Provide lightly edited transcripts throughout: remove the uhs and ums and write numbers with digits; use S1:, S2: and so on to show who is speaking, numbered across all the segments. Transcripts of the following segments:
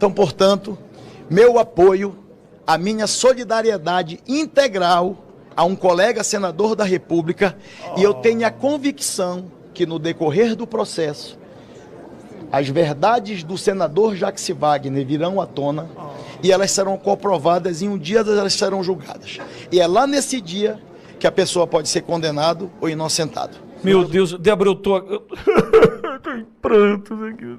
S1: Então, portanto, meu apoio, a minha solidariedade integral a um colega senador da República, e eu tenho a convicção que no decorrer do processo, as verdades do senador Jacques Wagner virão à tona e elas serão comprovadas e um dia elas serão julgadas. E é lá nesse dia que a pessoa pode ser condenado ou inocentado.
S2: Meu Deus, Débora, eu tô em prantos aqui.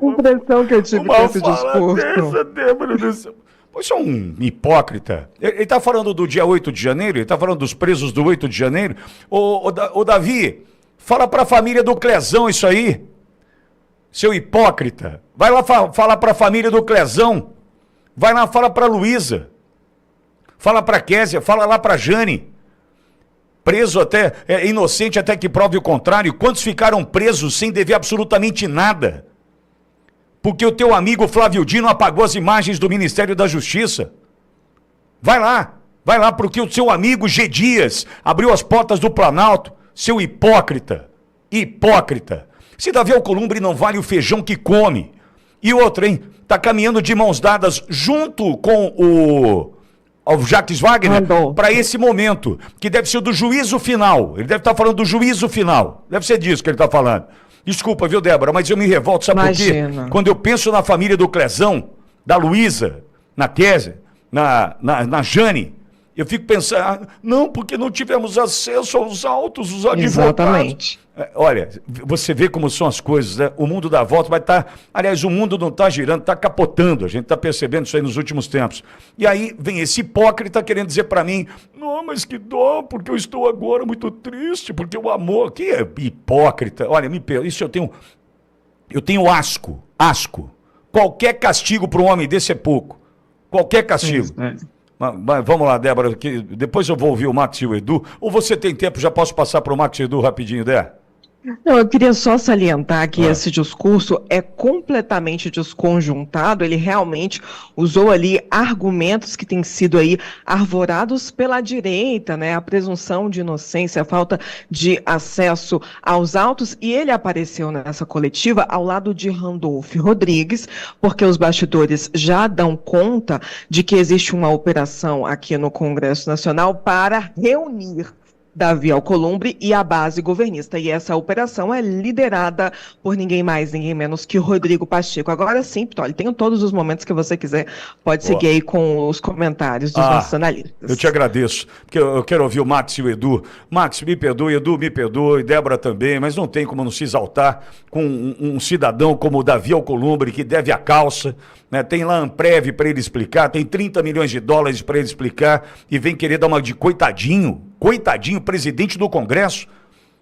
S3: A impressão que eu tive com esse discurso.
S2: Dessa, Débora, Você é um hipócrita. Ele está falando do dia 8 de janeiro, ele está falando dos presos do 8 de janeiro. Ô Davi, fala para a família do Clezão isso aí, seu hipócrita. Vai lá falar para a família do Clezão. Vai lá, fala para a Luísa. Fala para a Késia, fala lá para a Jane. Preso até, inocente até que prove o contrário. Quantos ficaram presos sem dever absolutamente nada? Porque o teu amigo Flávio Dino apagou as imagens do Ministério da Justiça. Vai lá, porque o seu amigo G. Dias abriu as portas do Planalto, seu hipócrita. Se Davi Alcolumbre não vale o feijão que come. E outra, hein, tá caminhando de mãos dadas junto com o Jacques Wagner para esse momento, que deve ser do juízo final. Ele deve estar falando do juízo final. Deve ser disso que ele está falando. Desculpa, viu, Débora, mas eu me revolto, sabe por quê? Quando eu penso na família do Clezão, da Luísa, na Késia, na Jane, eu fico pensando, não, porque não tivemos acesso aos autos, os advogados.
S3: Exatamente.
S2: Olha, você vê como são as coisas, né? O mundo dá volta, vai estar... Aliás, o mundo não está girando, está capotando. A gente está percebendo isso aí nos últimos tempos. E aí vem esse hipócrita querendo dizer para mim, não, mas que dó, porque eu estou agora muito triste, porque o amor... Que é hipócrita? Olha, me perdoa, isso eu tenho asco. Qualquer castigo para um homem desse é pouco. Qualquer castigo. Mas vamos lá, Débora, que depois eu vou ouvir o Max e o Edu. Ou você tem tempo, já posso passar para o Max e o Edu rapidinho, Dé?
S3: Não, eu queria só salientar que esse discurso é completamente desconjuntado. Ele realmente usou ali argumentos que têm sido aí arvorados pela direita, né? A presunção de inocência, a falta de acesso aos autos, e ele apareceu nessa coletiva ao lado de Randolph Rodrigues, porque os bastidores já dão conta de que existe uma operação aqui no Congresso Nacional para reunir Davi Alcolumbre e a base governista. E essa operação é liderada por ninguém mais, ninguém menos que Rodrigo Pacheco. Agora sim, Pitoli, tem todos os momentos que você quiser, pode seguir aí com os comentários dos nossos analistas.
S2: Eu te agradeço, porque eu quero ouvir o Max e o Edu. Max, me perdoe, Edu, me perdoe, Débora também, mas não tem como não se exaltar com um cidadão como o Davi Alcolumbre, que deve a calça, né? Tem lá Amprev para ele explicar, tem 30 milhões de dólares para ele explicar, e vem querer dar uma de coitadinho, presidente do Congresso.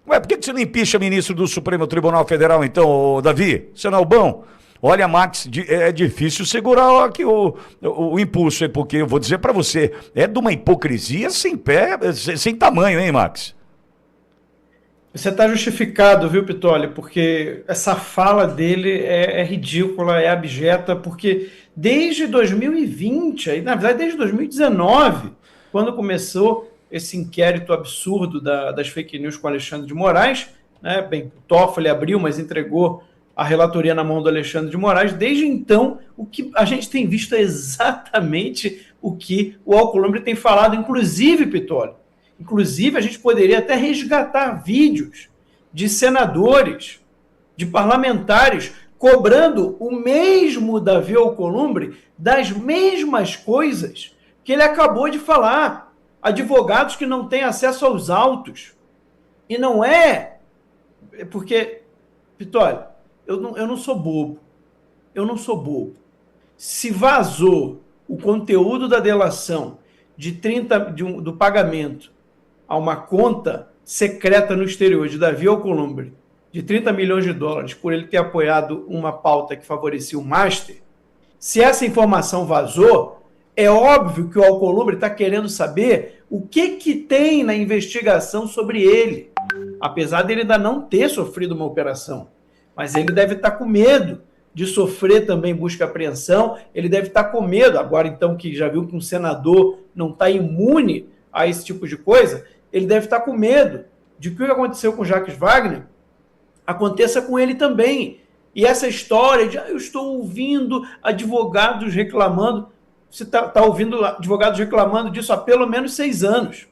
S2: Ué, por que você não empicha ministro do Supremo Tribunal Federal, então, Davi? Você não é o bom? Olha, Max, é difícil segurar aqui o impulso, porque eu vou dizer para você, é de uma hipocrisia sem pé, sem tamanho, hein, Max?
S4: Você está justificado, viu, Pitoli? Porque essa fala dele é ridícula, é abjeta, porque desde 2020, aí, na verdade desde 2019, quando começou esse inquérito absurdo das fake news com Alexandre de Moraes, né? Bem, o Toffoli abriu, mas entregou a relatoria na mão do Alexandre de Moraes. Desde então, o que a gente tem visto é exatamente o que o Alcolumbre tem falado, inclusive, Pitoli. Inclusive, a gente poderia até resgatar vídeos de senadores, de parlamentares, cobrando o mesmo Davi Alcolumbre das mesmas coisas que ele acabou de falar. Advogados que não têm acesso aos autos. E não é porque, Pitoli, eu não sou bobo. Eu não sou bobo. Se vazou o conteúdo da delação do pagamento a uma conta secreta no exterior de Davi Alcolumbre de 30 milhões de dólares por ele ter apoiado uma pauta que favorecia o Master, se essa informação vazou, é óbvio que o Alcolumbre está querendo saber o que tem na investigação sobre ele, apesar dele ainda não ter sofrido uma operação. Mas ele deve estar com medo de sofrer também busca e apreensão, ele deve estar com medo, agora então que já viu que um senador não está imune a esse tipo de coisa, ele deve estar com medo de que o que aconteceu com Jacques Wagner aconteça com ele também. E essa história de eu estou ouvindo advogados reclamando, você está ouvindo advogados reclamando disso há pelo menos 6 anos.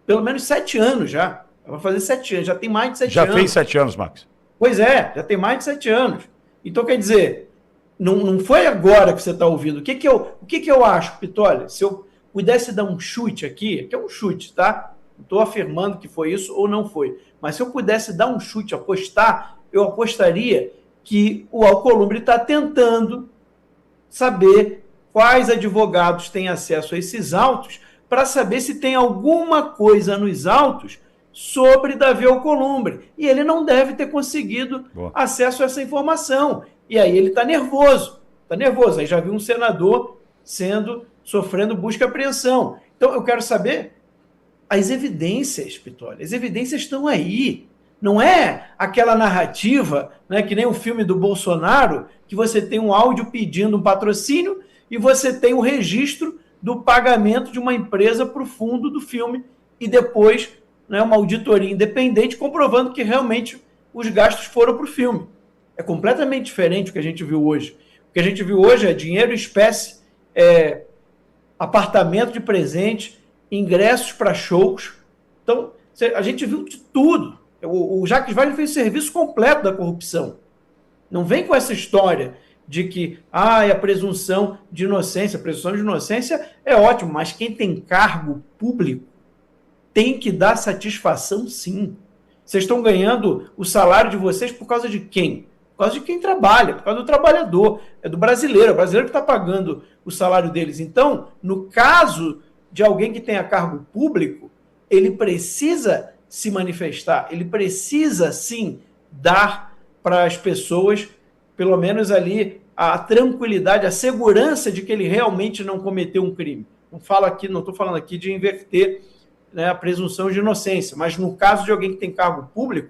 S4: Pelo menos 7 anos já. Vai fazer 7 anos, já tem mais de 7 anos.
S2: Já fez 7 anos, Max.
S4: Pois é, já tem mais de 7 anos. Então, quer dizer, não foi agora que você está ouvindo. O que eu acho, Pitolli? Se eu pudesse dar um chute aqui, que é um chute, tá? Não estou afirmando que foi isso ou não foi. Mas se eu pudesse dar um chute, apostar, eu apostaria que o Alcolumbre está tentando saber quais advogados têm acesso a esses autos para saber se tem alguma coisa nos autos sobre Davi Alcolumbre. E ele não deve ter conseguido acesso a essa informação. E aí ele está nervoso. Está nervoso. Aí já viu um senador sofrendo busca e apreensão. Então eu quero saber as evidências, Pitolli. As evidências estão aí. Não é aquela narrativa, né, que nem o filme do Bolsonaro, que você tem um áudio pedindo um patrocínio e você tem o registro do pagamento de uma empresa para o fundo do filme e depois, né, uma auditoria independente comprovando que realmente os gastos foram para o filme. É completamente diferente do que a gente viu hoje. O que a gente viu hoje é dinheiro em espécie, apartamento de presente, ingressos para shows. Então, a gente viu de tudo. O Jacques Wagner fez o serviço completo da corrupção. Não vem com essa história de que a presunção de inocência. A presunção de inocência é ótimo, mas quem tem cargo público tem que dar satisfação, sim. Vocês estão ganhando o salário de vocês por causa de quem? Por causa de quem trabalha, por causa do trabalhador, é do brasileiro, é o brasileiro que está pagando o salário deles. Então, no caso de alguém que tenha cargo público, ele precisa se manifestar, ele precisa, sim, dar para as pessoas, pelo menos ali, a tranquilidade, a segurança de que ele realmente não cometeu um crime. Não estou falando aqui de inverter, né, a presunção de inocência, mas no caso de alguém que tem cargo público,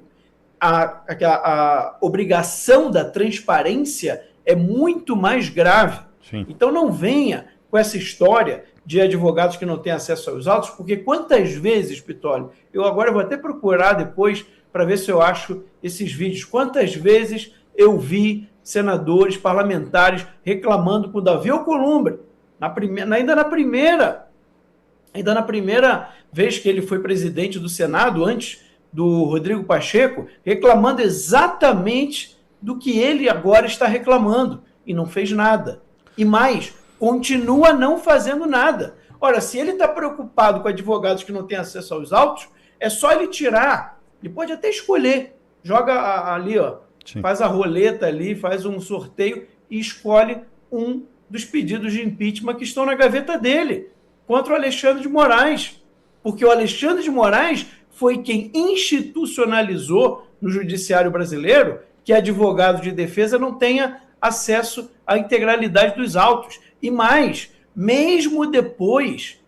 S4: a obrigação da transparência é muito mais grave.
S2: Sim.
S4: Então não venha com essa história de advogados que não têm acesso aos autos, porque quantas vezes, Pitolli, eu agora vou até procurar depois para ver se eu acho esses vídeos, quantas vezes eu vi senadores, parlamentares reclamando com o Davi Alcolumbre, ainda na primeira vez que ele foi presidente do Senado, antes do Rodrigo Pacheco, reclamando exatamente do que ele agora está reclamando, e não fez nada. E mais, continua não fazendo nada. Ora, se ele está preocupado com advogados que não têm acesso aos autos, é só ele tirar. Ele pode até escolher. Joga ali,
S2: Sim.
S4: Faz a roleta ali, faz um sorteio e escolhe um dos pedidos de impeachment que estão na gaveta dele, contra o Alexandre de Moraes. Porque o Alexandre de Moraes foi quem institucionalizou no judiciário brasileiro que advogado de defesa não tenha acesso à integralidade dos autos. E mais, mesmo depois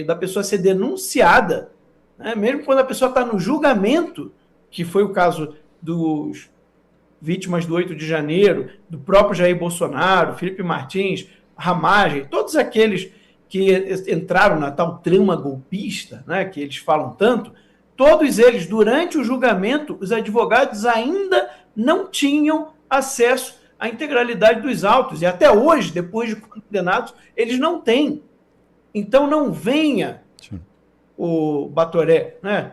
S4: da pessoa ser denunciada, né, mesmo quando a pessoa está no julgamento, que foi o caso dos vítimas do 8 de janeiro, do próprio Jair Bolsonaro, Felipe Martins, Ramagem, todos aqueles que entraram na tal trama golpista, né, que eles falam tanto, todos eles, durante o julgamento, os advogados ainda não tinham acesso à integralidade dos autos. E até hoje, depois de condenados, eles não têm. Então não venha o Batoré, né,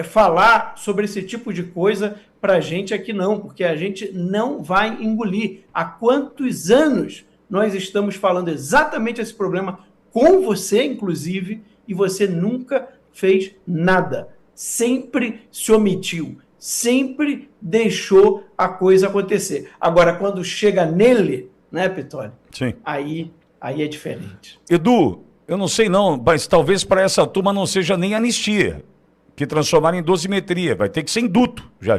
S4: falar sobre esse tipo de coisa para a gente aqui não, porque a gente não vai engolir. Há quantos anos nós estamos falando exatamente esse problema com você, inclusive, e você nunca fez nada. Sempre se omitiu, sempre deixou a coisa acontecer. Agora, quando chega nele, né, Pitolli?
S2: Sim.
S4: Aí é diferente.
S2: Edu, eu não sei não, mas talvez para essa turma não seja nem anistia, que transformaram em dosimetria, vai ter que ser induto já.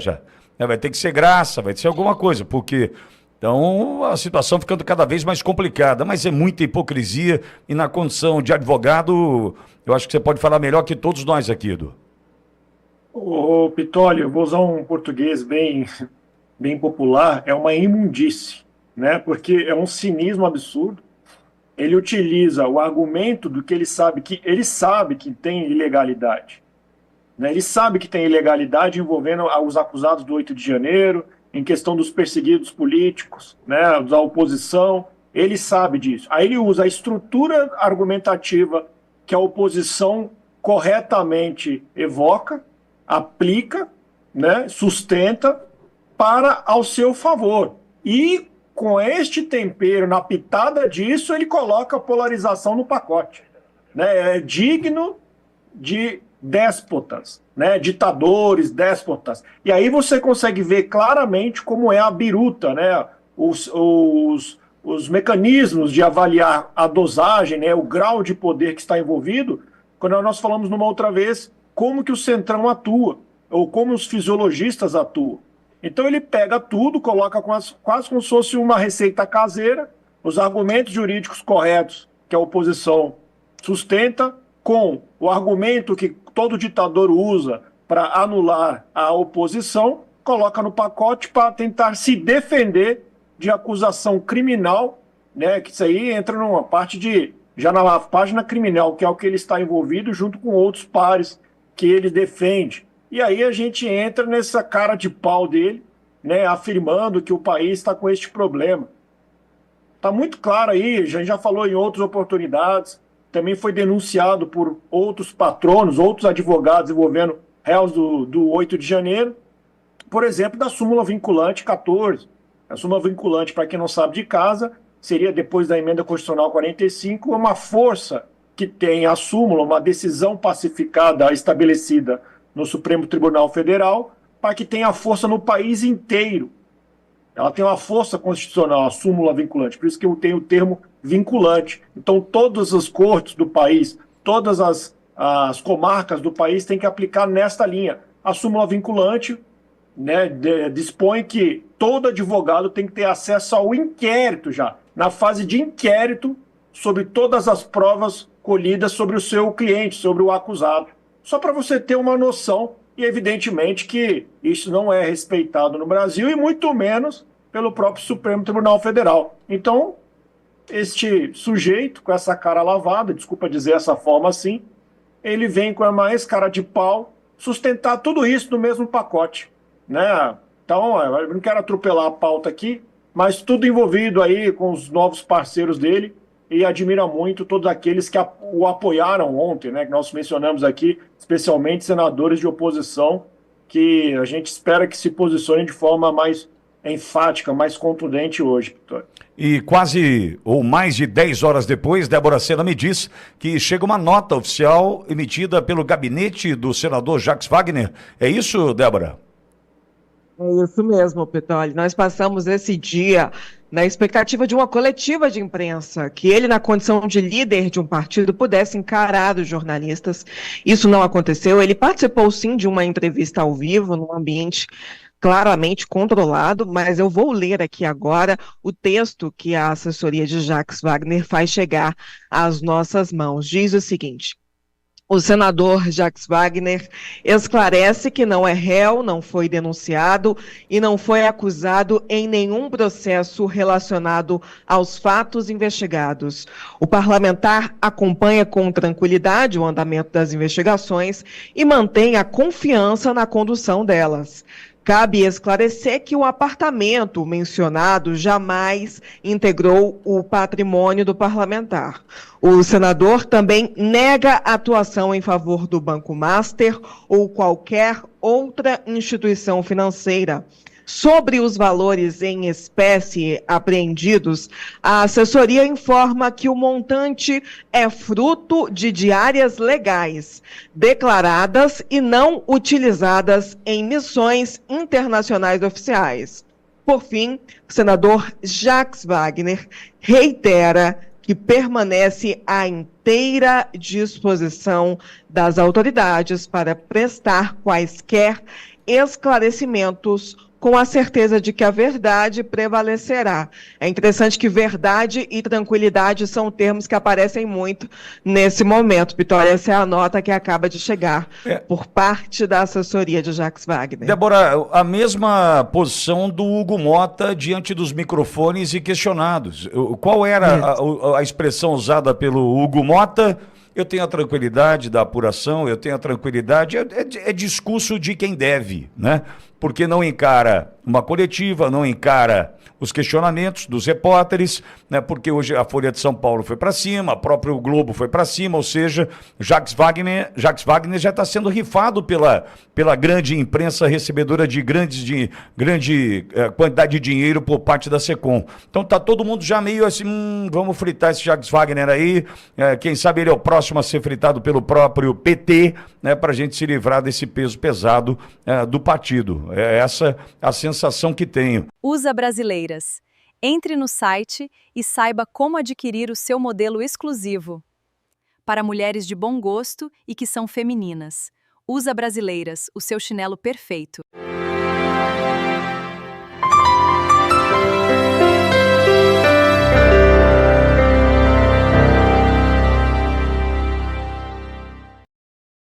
S2: Vai ter que ser graça, vai ter que ser alguma coisa, porque então a situação ficando cada vez mais complicada, mas é muita hipocrisia e na condição de advogado, eu acho que você pode falar melhor que todos nós aqui, Edu.
S5: Ô Pitolli, eu vou usar um português bem popular, é uma imundície, né? Porque é um cinismo absurdo. Ele utiliza o argumento do que ele sabe que tem ilegalidade. Né? Ele sabe que tem ilegalidade envolvendo os acusados do 8 de janeiro, em questão dos perseguidos políticos, né, da oposição, ele sabe disso. Aí ele usa a estrutura argumentativa que a oposição corretamente evoca, aplica, né, sustenta para ao seu favor. E com este tempero, na pitada disso, ele coloca a polarização no pacote. Né? É digno de déspotas, né? Ditadores, déspotas. E aí você consegue ver claramente como é a biruta, né? Os mecanismos de avaliar a dosagem, né? O grau de poder que está envolvido, quando nós falamos numa outra vez como que o Centrão atua, ou como os fisiologistas atuam. Então ele pega tudo, coloca quase como se fosse uma receita caseira, os argumentos jurídicos corretos que a oposição sustenta, com o argumento que todo ditador usa para anular a oposição, coloca no pacote para tentar se defender de acusação criminal, né, que isso aí entra numa parte já na página criminal, que é o que ele está envolvido, junto com outros pares que ele defende. E aí a gente entra nessa cara de pau dele, né, afirmando que o país está com este problema. Está muito claro aí, a gente já falou em outras oportunidades, também foi denunciado por outros patronos, outros advogados envolvendo réus do 8 de janeiro, por exemplo, da súmula vinculante 14. A súmula vinculante, para quem não sabe de casa, seria, depois da emenda constitucional 45, uma força que tem a súmula, uma decisão pacificada estabelecida no Supremo Tribunal Federal, para que tenha força no país inteiro. Ela tem uma força constitucional, a súmula vinculante, por isso que eu tenho o termo vinculante. Então, todas as cortes do país, todas as comarcas do país têm que aplicar nesta linha. A súmula vinculante, né, dispõe que todo advogado tem que ter acesso ao inquérito já, na fase de inquérito, sobre todas as provas colhidas sobre o seu cliente, sobre o acusado. Só para você ter uma noção, e evidentemente que isso não é respeitado no Brasil, e muito menos pelo próprio Supremo Tribunal Federal. Então, este sujeito, com essa cara lavada, desculpa dizer essa forma assim, ele vem com a mais cara de pau sustentar tudo isso no mesmo pacote, né? Então, eu não quero atropelar a pauta aqui, mas tudo envolvido aí com os novos parceiros dele, e admira muito todos aqueles que o apoiaram ontem, né? Que nós mencionamos aqui, especialmente senadores de oposição, que a gente espera que se posicionem de forma mais enfática, mais contundente hoje, Vitória.
S2: E quase, ou mais de 10 horas depois, Débora Sena me diz que chega uma nota oficial emitida pelo gabinete do senador Jacques Wagner. É isso, Débora?
S3: É isso mesmo, Pitoli. Nós passamos esse dia na expectativa de uma coletiva de imprensa, que ele, na condição de líder de um partido, pudesse encarar os jornalistas. Isso não aconteceu. Ele participou, sim, de uma entrevista ao vivo, num ambiente claramente controlado, mas eu vou ler aqui agora o texto que a assessoria de Jacques Wagner faz chegar às nossas mãos. Diz o seguinte: o senador Jacques Wagner esclarece que não é réu, não foi denunciado e não foi acusado em nenhum processo relacionado aos fatos investigados. O parlamentar acompanha com tranquilidade o andamento das investigações e mantém a confiança na condução delas. Cabe esclarecer que o apartamento mencionado jamais integrou o patrimônio do parlamentar. O senador também nega atuação em favor do Banco Master ou qualquer outra instituição financeira. Sobre os valores em espécie apreendidos, a assessoria informa que o montante é fruto de diárias legais, declaradas e não utilizadas em missões internacionais oficiais. Por fim, o senador Jacques Wagner reitera que permanece à inteira disposição das autoridades para prestar quaisquer esclarecimentos com a certeza de que a verdade prevalecerá. É interessante que verdade e tranquilidade são termos que aparecem muito nesse momento, Vitória. Essa é a nota que acaba de chegar por parte da assessoria de Jacques Wagner.
S2: Débora, a mesma posição do Hugo Mota diante dos microfones e questionados. Qual era a expressão usada pelo Hugo Mota? Eu tenho a tranquilidade da apuração, eu tenho a tranquilidade, é discurso de quem deve, né? porque não encara uma coletiva, não encara os questionamentos dos repórteres, né, porque hoje a Folha de São Paulo foi para cima, o próprio Globo foi para cima, ou seja, Jacques Wagner já está sendo rifado pela grande imprensa recebedora de grande quantidade de dinheiro por parte da Secom. Então tá todo mundo já meio assim, vamos fritar esse Jacques Wagner aí, quem sabe ele é o próximo a ser fritado pelo próprio PT, né, para a gente se livrar desse peso pesado do partido. É essa a sensação que tenho.
S6: USA Brasileiras. Entre no site e saiba como adquirir o seu modelo exclusivo. Para mulheres de bom gosto e que são femininas. USA Brasileiras, o seu chinelo perfeito.